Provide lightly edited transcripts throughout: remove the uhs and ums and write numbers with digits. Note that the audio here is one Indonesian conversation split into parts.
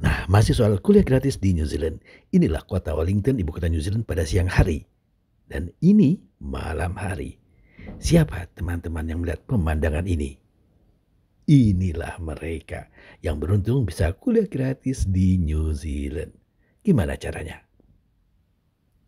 Nah, masih soal kuliah gratis di New Zealand. Inilah kota Wellington, ibu kota New Zealand pada siang hari. Dan ini malam hari. Siapa teman-teman yang melihat pemandangan ini? Inilah mereka yang beruntung bisa kuliah gratis di New Zealand. Gimana caranya?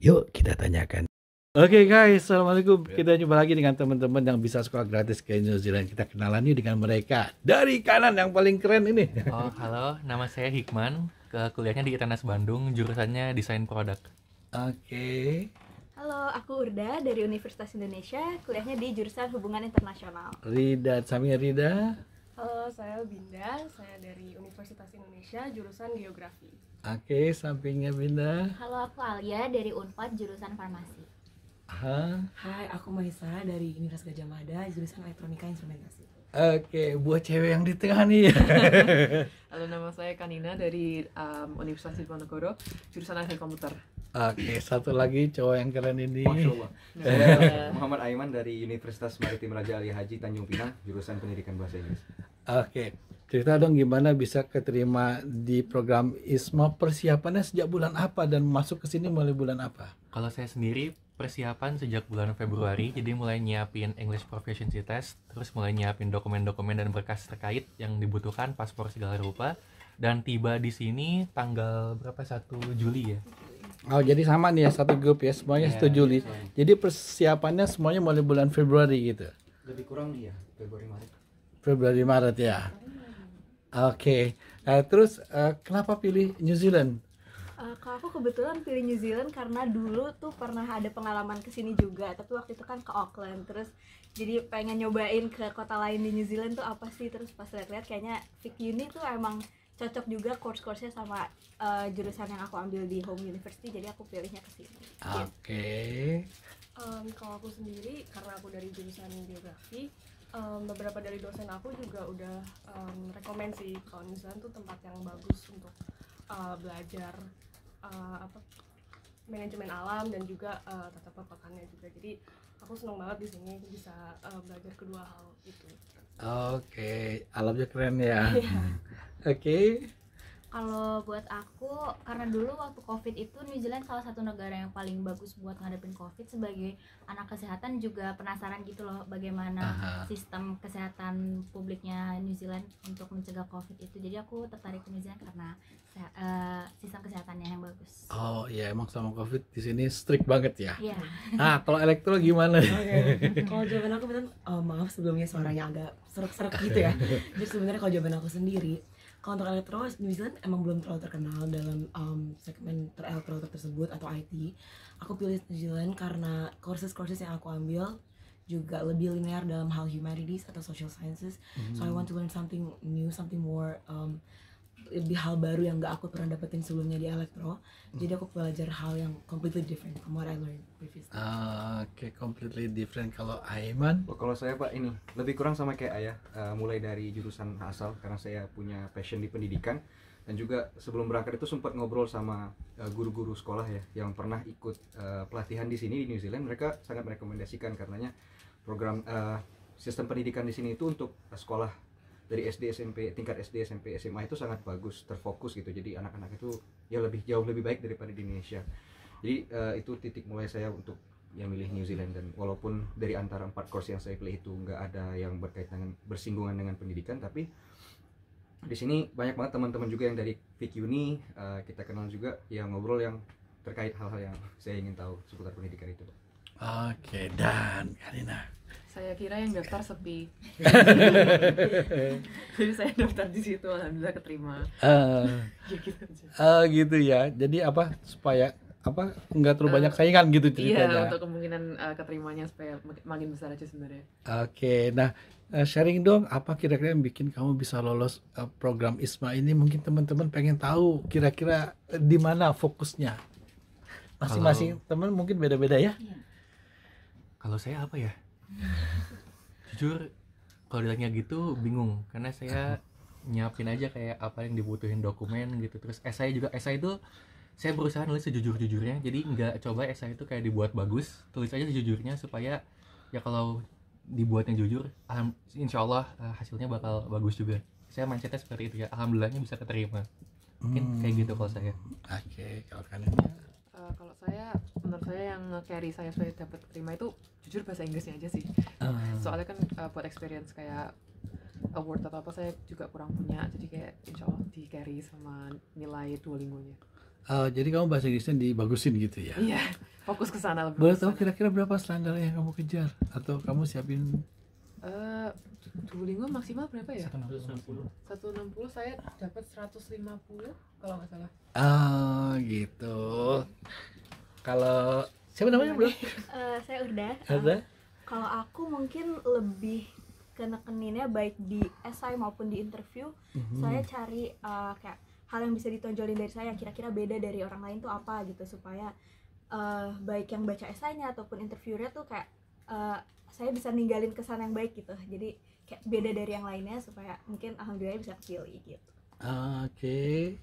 Yuk kita tanyakan. Oke guys, assalamualaikum. Kita jumpa lagi dengan teman-teman yang bisa sekolah gratis ke New Zealand. Kita kenalan yuk dengan mereka. Dari kanan yang paling keren ini. Oh, halo, nama saya Hikman. Kuliahnya di ITNAS Bandung, jurusannya Desain Produk. Oke. Halo, aku Urda dari Universitas Indonesia, kuliahnya di jurusan Hubungan Internasional. Rida, Samia Rida. Halo, saya Binda, saya dari Universitas Indonesia, jurusan Geografi. Oke, sampingnya Binda. Halo, aku Alia dari Unpad jurusan Farmasi. Hai, aku Maisa dari Universitas Gadjah Mada, jurusan Elektronika Instrumentasi. Oke, buat cewek yang di tengah nih. Halo, nama saya Kanina dari Universitas Diponegoro, jurusan Teknik Komputer. Oke, satu lagi cowok yang keren ini. Masya Allah. Saya Muhammad Aiman dari Universitas Maritim Raja Ali Haji Tanjung Pinang, jurusan Pendidikan Bahasa Inggris. Oke, cerita dong gimana bisa keterima di program ISMA, persiapannya sejak bulan apa dan masuk ke sini mulai bulan apa? Kalau saya sendiri persiapan sejak bulan Februari, jadi mulai nyiapin English Proficiency Test, terus mulai nyiapin dokumen-dokumen dan berkas terkait yang dibutuhkan, paspor segala rupa, dan tiba di sini tanggal berapa? 1 Juli ya. Oh, jadi sama nih ya, satu grup ya, semuanya 1 Juli. Jadi persiapannya semuanya mulai bulan Februari gitu. Lebih kurang iya, Februari Maret. Februari Maret ya. Oke. Terus kenapa pilih New Zealand? Kalau aku kebetulan pilih New Zealand karena dulu tuh pernah ada pengalaman kesini juga, tapi waktu itu kan ke Auckland, terus jadi pengen nyobain ke kota lain di New Zealand tuh apa sih, terus pas lihat-lihat kayaknya VicUni tuh emang cocok juga course-course-nya sama jurusan yang aku ambil di home university, jadi aku pilihnya ke sini. Oke. Kalau aku sendiri, karena aku dari jurusan Geografi, beberapa dari dosen aku juga udah rekomend sih kalau New Zealand tuh tempat yang bagus untuk belajar manajemen alam dan juga tata pepakannya juga. Jadi aku senang banget di sini bisa belajar kedua hal itu. Oke, alamnya keren ya. Oke. Kalau buat aku, karena dulu waktu COVID itu New Zealand salah satu negara yang paling bagus buat ngadepin COVID. Sebagai anak kesehatan juga penasaran gitu loh bagaimana sistem kesehatan publiknya New Zealand untuk mencegah COVID itu. Jadi aku tertarik ke New Zealand karena sistem kesehatannya yang bagus. Oh iya, emang sama COVID di sini strict banget ya. Iya. Nah, kalau elektro gimana? Kalau jawaban aku betul, maaf sebelumnya suaranya agak serak-serak gitu ya. Jadi sebenarnya kalau jawaban aku sendiri, kalau untuk elektro, New Zealand emang belum terlalu terkenal dalam segmen elektro tersebut atau IT. Aku pilih New Zealand karena courses yang aku ambil juga lebih linear dalam hal humanities atau social sciences. So I want to learn something new, something more, lebih hal baru yang gak aku pernah dapetin sebelumnya di elektro. Jadi aku belajar hal yang completely different from what I learned previously. Oke, completely different. Kalau Aiman? Kalau saya Pak ini lebih kurang sama kayak Ayah, mulai dari jurusan asal karena saya punya passion di pendidikan, dan juga sebelum berangkat itu sempat ngobrol sama guru-guru sekolah ya yang pernah ikut pelatihan di sini di New Zealand. Mereka sangat merekomendasikan karenanya program sistem pendidikan di sini itu untuk sekolah dari SD SMP, tingkat SD SMP SMA itu sangat bagus, terfokus gitu. Jadi anak-anak itu ya jauh lebih baik daripada di Indonesia. Jadi itu titik mulai saya untuk yang milih New Zealand. Dan walaupun dari antara 4 course yang saya pilih itu nggak ada yang berkaitan bersinggungan dengan pendidikan, tapi di sini banyak banget teman-teman juga yang dari VicUni, kita kenal juga yang ngobrol yang terkait hal-hal yang saya ingin tahu seputar pendidikan itu. Oke, dan Karina? Saya kira yang daftar sepi. Jadi saya daftar di situ, alhamdulillah keterima. Ya gitu aja. Gitu ya. Jadi apa supaya nggak terlalu banyak saingan gitu ceritanya. Iya, untuk kemungkinan keterimanya supaya makin besar aja sebenarnya. Oke, nah sharing dong apa kira-kira yang bikin kamu bisa lolos program ISMA ini. Mungkin teman-teman pengen tahu kira-kira di mana fokusnya. Masing-masing teman mungkin beda-beda ya. Kalau saya apa ya? Jujur kalau ditanya gitu bingung, karena saya nyiapin aja kayak apa yang dibutuhin dokumen gitu. Terus esai juga, esai itu saya berusaha nulis sejujur-jujurnya, jadi nggak coba esai itu kayak dibuat bagus, tulis aja sejujurnya supaya ya kalau dibuatnya jujur, insya Allah hasilnya bakal bagus juga. Saya mindsetnya seperti itu ya, alhamdulillahnya bisa keterima. Mungkin kayak gitu kalau saya. Oke, kalau kalian Kalau saya, menurut saya yang nge-carry saya supaya dapat terima itu jujur bahasa Inggrisnya aja sih. Soalnya kan buat experience kayak award atau apa saya juga kurang punya, jadi kayak insya Allah di carry sama nilai Duolingo-nya. jadi kamu bahasa Inggrisnya dibagusin gitu ya? Iya, fokus ke sana lebih. Boleh tahu kira-kira berapa standar yang kamu kejar atau kamu siapin? Duolingo maksimal berapa ya? 160. 160, saya dapat 150 kalau nggak salah. Gitu. Kalau siapa namanya bro? Saya Urda. Ada? Kalau aku mungkin lebih kenekeninnya baik di essay maupun di interview, saya cari kayak hal yang bisa ditonjolin dari saya yang kira-kira beda dari orang lain tuh apa gitu, supaya baik yang baca esainya ataupun interviewnya tuh kayak saya bisa ninggalin kesan yang baik gitu, jadi kayak beda dari yang lainnya supaya mungkin alhamdulillah bisa kepilih gitu. Oke.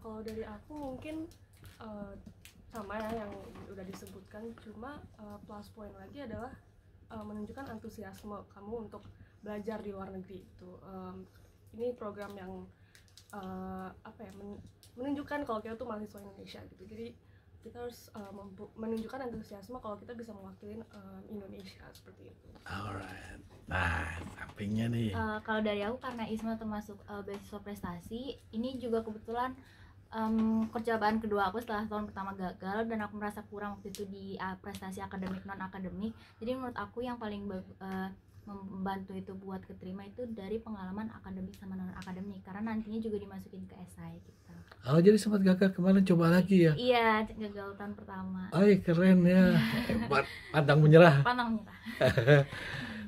Kalau dari aku mungkin sama ya yang udah disebutkan, cuma plus point lagi adalah menunjukkan antusiasme kamu untuk belajar di luar negeri itu. Ini program yang menunjukkan kalau kita tuh mahasiswa Indonesia gitu. Jadi kita harus menunjukkan antusiasme kalau kita bisa mewakili Indonesia seperti itu. Alright. Nah, sampingnya nih. Kalau dari aku karena Isma termasuk beasiswa prestasi, ini juga kebetulan percobaan kedua aku setelah tahun pertama gagal dan aku merasa kurang waktu itu di prestasi akademik non akademik. Jadi menurut aku yang paling membantu itu buat keterima itu dari pengalaman akademik sama non akademik, karena nantinya juga dimasukin ke esai gitu. Oh, jadi sempat gagal kemarin, coba lagi ya? Iya, gagal tahun pertama. Keren ya. Hebat, pantang menyerah. Pantang menyerah.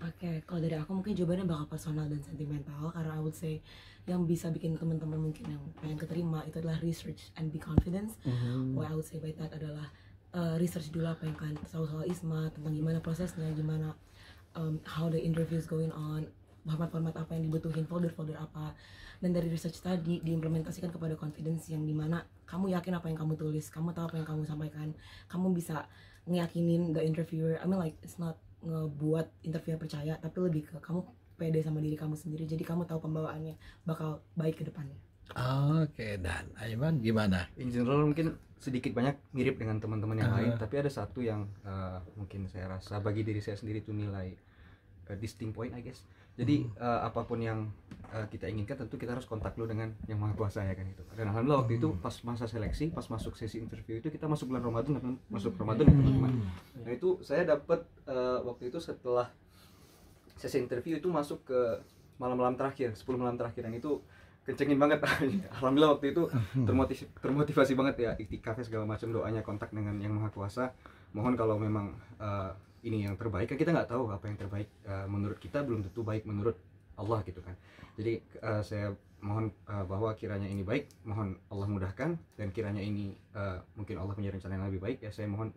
Oke, kalau dari aku mungkin jawabannya bakal personal dan sentimental, karena I would say yang bisa bikin teman-teman mungkin yang pengen keterima itu adalah research and be confidence. What I would say by that adalah research dulu apa yang kalian tahu soal ISMA, tentang gimana prosesnya, gimana how the interview is going on, format-format apa yang dibutuhin, folder-folder apa, dan dari research tadi diimplementasikan kepada confidence yang dimana kamu yakin apa yang kamu tulis, kamu tahu apa yang kamu sampaikan, kamu bisa ngeyakinin the interviewer. I mean like it's not ngebuat interviewer percaya, tapi lebih ke kamu pede sama diri kamu sendiri, jadi kamu tahu pembawaannya bakal baik ke depannya. Oke, dan Aiman gimana? In general mungkin sedikit banyak mirip dengan teman-teman yang lain, tapi ada satu yang mungkin saya rasa bagi diri saya sendiri itu nilai distinct point I guess. Jadi apapun yang kita inginkan tentu kita harus kontak dulu dengan yang Maha Kuasa ya kan itu. Dan alhamdulillah waktu itu pas masa seleksi, pas masuk sesi interview itu kita masuk bulan Ramadan, masuk Ramadan ya teman-teman. Nah itu saya dapat waktu itu setelah sesi interview itu masuk ke malam-malam terakhir, 10 malam terakhir, dan itu kencengin banget. Alhamdulillah waktu itu termotivasi banget ya, iktikafnya segala macam, doanya kontak dengan yang Maha Kuasa. Mohon kalau memang ini yang terbaik, kan kita nggak tahu apa yang terbaik menurut kita, belum tentu baik menurut Allah gitu kan. Jadi saya mohon bahwa kiranya ini baik, mohon Allah mudahkan, dan kiranya ini mungkin Allah punya rencana yang lebih baik ya, saya mohon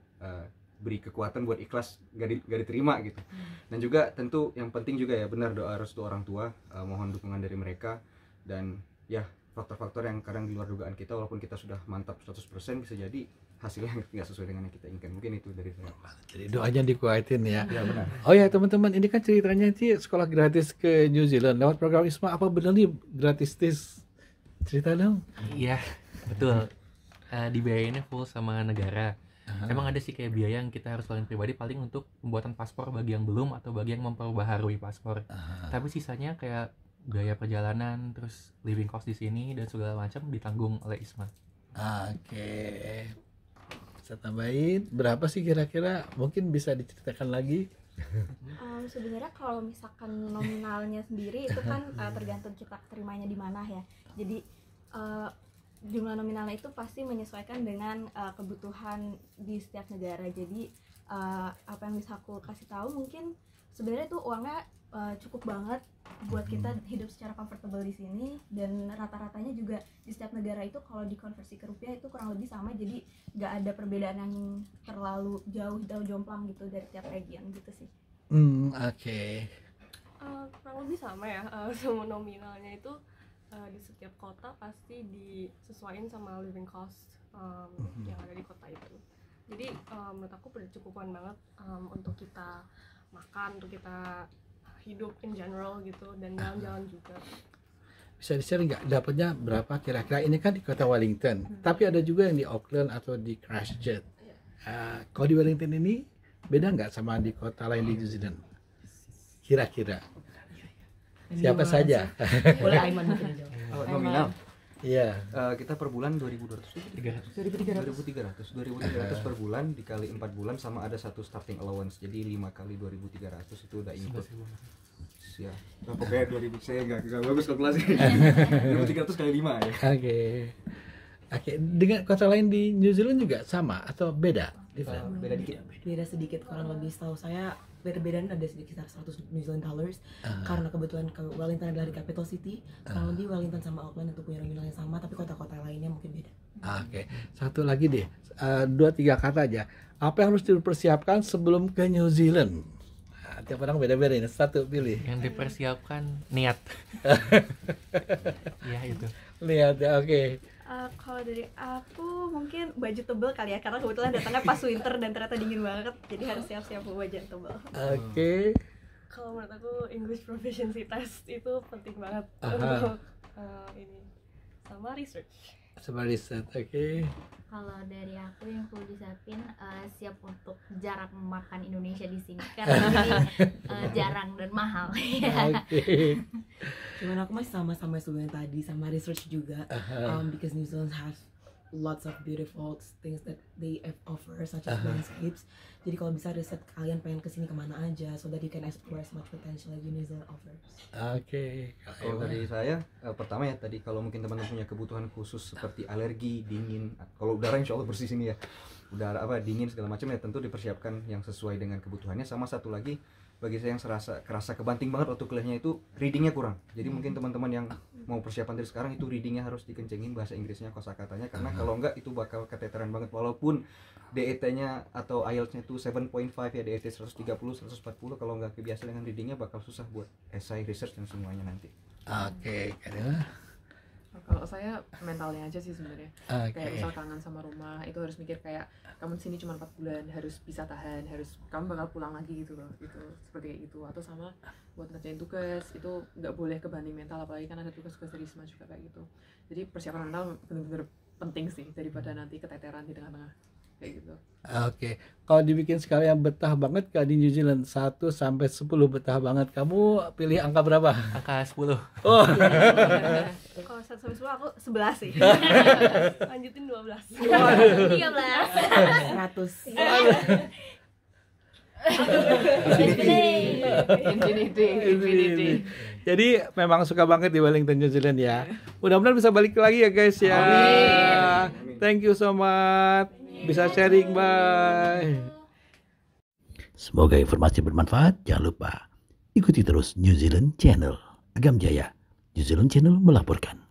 beri kekuatan buat ikhlas gak diterima gitu. Dan juga tentu yang penting juga ya, benar doa restu orang tua, mohon dukungan dari mereka. Dan ya faktor-faktor yang kadang di luar dugaan kita, walaupun kita sudah mantap 100% bisa jadi hasilnya nggak sesuai dengan yang kita inginkan. Mungkin itu dari saya. Jadi doanya dikuatin ya. Ya benar. Oh ya teman-teman, ini kan ceritanya sih sekolah gratis ke New Zealand lewat program ISMA. Apa benar nih gratis? Cerita dong. Iya, betul. Dibiayainnya full sama negara. Emang ada sih kayak biaya yang kita harus keluarin pribadi paling untuk pembuatan paspor bagi yang belum atau bagi yang memperbaharui paspor. Tapi sisanya kayak biaya perjalanan, terus living cost di sini dan segala macam ditanggung oleh ISMA. Oke. Bisa tambahin berapa sih kira-kira? Mungkin bisa diceritakan lagi. Sebenarnya kalau misalkan nominalnya sendiri itu kan tergantung kita terimanya di mana ya. Jadi jumlah nominalnya itu pasti menyesuaikan dengan kebutuhan di setiap negara. Jadi apa yang bisa aku kasih tahu, mungkin sebenarnya tuh uangnya cukup banget buat kita hidup secara comfortable di sini, dan rata-ratanya juga di setiap negara itu kalau dikonversi ke rupiah itu kurang lebih sama, jadi nggak ada perbedaan yang terlalu jauh jomplang gitu dari tiap region gitu sih. Oke. Kurang lebih sama ya, semua nominalnya itu di setiap kota pasti disesuaikan sama living cost yang ada di kota itu. Jadi menurut aku bercukupan banget untuk kita makan, untuk kita hidup in general gitu, dan jalan-jalan juga. Bisa di-share nggak dapatnya berapa kira-kira? Ini kan di kota Wellington, tapi ada juga yang di Auckland atau di Christchurch. Kalau di Wellington ini beda nggak sama di kota lain di New Zealand? Kira-kira siapa saja? Boleh Aiman mungkin yang jawab. Oh, nominal. Iya. Kita per bulan 2.200 2.300 per bulan dikali 4 bulan sama ada satu starting allowance, jadi 5 kali 2.300 itu udah include ya. Nah, pokoknya 2.000 saya nggak bagus kalkulasi. 2.300 kali 5 ya. Oke, dengan kota lain di New Zealand juga sama atau beda? Beda dikit. Beda sedikit, kurang lebih setahu saya beda-bedanya ada sekitar 100 New Zealand dollars karena kebetulan ke Wellington adalah di capital city. Kurang lebih Wellington sama Auckland itu punya nominal yang sama, tapi kota-kota lainnya mungkin beda. Oke, satu lagi deh, 2-3 kata aja. Apa yang harus dipersiapkan sebelum ke New Zealand? Tiap orang beda-beda ini, satu pilih. Yang dipersiapkan niat. Ya itu. Lihat ya, oke. Kalau dari aku mungkin baju tebel kali ya, karena kebetulan datangnya pas winter dan ternyata dingin banget, jadi harus siap-siap bawa baju tebel. Oke. Kalau menurut aku English proficiency test itu penting banget untuk ini sama research. Sama riset, oke. Kalau dari aku yang perlu disiapin, siap untuk jarak makan Indonesia di sini karena ini jarang dan mahal. Oke. Cuman aku masih sama sebelumnya tadi, sama research juga, because New Zealand has lots of beautiful things that they offer, such as landscapes. Jadi kalau bisa riset kalian pengen kesini kemana aja, so that you can explore as much potential as New Zealand offers. Oke. Kalau dari saya, pertama ya tadi kalau mungkin teman-teman punya kebutuhan khusus seperti alergi, dingin, kalau udara insya Allah bersih sini ya, udara dingin segala macam ya tentu dipersiapkan yang sesuai dengan kebutuhannya. Sama satu lagi bagi saya yang kerasa kebanting banget waktu kuliahnya itu readingnya kurang. Jadi mungkin teman-teman yang mau persiapan dari sekarang itu readingnya harus dikencengin, bahasa Inggrisnya, kosakatanya, karena kalau enggak itu bakal keteteran banget. Walaupun DET-nya atau IELTS-nya itu 7.5 ya, DET 130, 140, kalau nggak kebiasa dengan readingnya bakal susah buat essay, research dan semuanya nanti. Oke, Karina. Kalau saya mentalnya aja sih sebenarnya. Oke. Kayak misal kangen sama rumah, itu harus mikir kayak kamu sini cuma 4 bulan, harus bisa tahan, harus kamu bakal pulang lagi gitu loh, gitu seperti kayak gitu. Atau sama buat ngerjain tugas itu nggak boleh kebanting mental, apalagi kan ada tugas-tugas dari ISMA juga kayak gitu. Jadi persiapan mental benar-benar penting sih daripada nanti keteteran di tengah-tengah kayak gitu. Oke, kalau dibikin skala yang betah banget kayak di New Zealand 1 sampai 10 betah banget, kamu pilih angka berapa? Angka 10. Oh. Kalau 1 sampai 10 aku 11 sih. Lanjutin 12. 13. 100. Infinity. Jadi memang suka banget di Wellington, New Zealand ya. Mudah-mudahan bisa balik lagi ya guys ya. Amin. Thank you so much. Bisa sharing, bye. Semoga informasi bermanfaat. Jangan lupa ikuti terus New Zealand Channel. Agam Jaya, New Zealand Channel melaporkan.